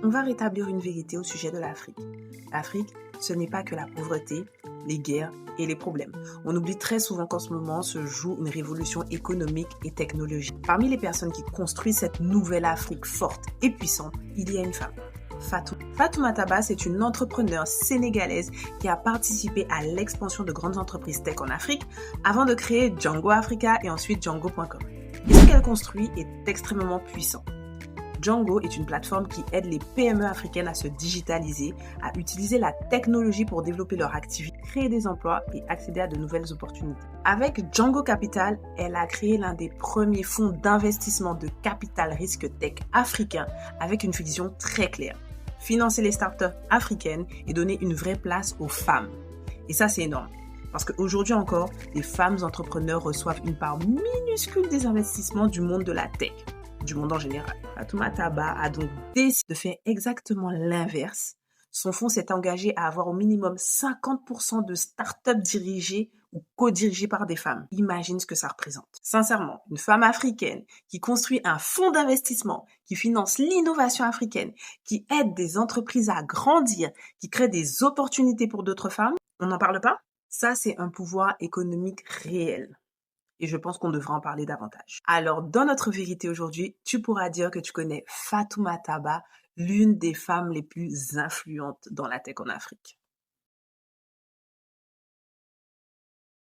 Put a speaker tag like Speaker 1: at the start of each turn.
Speaker 1: on va rétablir une vérité au sujet de l'Afrique. L'Afrique, ce n'est pas que la pauvreté, les guerres et les problèmes. On oublie très souvent qu'en ce moment se joue une révolution économique et technologique. Parmi les personnes qui construisent cette nouvelle Afrique forte et puissante, il y a une femme. Fatoumata Ba, c'est une entrepreneure sénégalaise qui a participé à l'expansion de grandes entreprises tech en Afrique avant de créer Django Africa et ensuite Django.com. Et ce qu'elle construit est extrêmement puissant. Django est une plateforme qui aide les PME africaines à se digitaliser, à utiliser la technologie pour développer leur activité, créer des emplois et accéder à de nouvelles opportunités. Avec Django Capital, elle a créé l'un des premiers fonds d'investissement de capital risque tech africain avec une vision très claire. Financer les startups africaines et donner une vraie place aux femmes. Et ça, c'est énorme. Parce qu'aujourd'hui encore, les femmes entrepreneurs reçoivent une part minuscule des investissements du monde de la tech, du monde en général. Fatoumata Ba a donc décidé de faire exactement l'inverse. Son fonds s'est engagé à avoir au minimum 50% de startups dirigées ou co-dirigées par des femmes. Imagine ce que ça représente. Sincèrement, une femme africaine qui construit un fonds d'investissement, qui finance l'innovation africaine, qui aide des entreprises à grandir, qui crée des opportunités pour d'autres femmes, on n'en parle pas? Ça, c'est un pouvoir économique réel. Et je pense qu'on devrait en parler davantage. Alors, dans notre vérité aujourd'hui, tu pourras dire que tu connais Fatoumata Ba, l'une des femmes les plus influentes dans la tech en Afrique.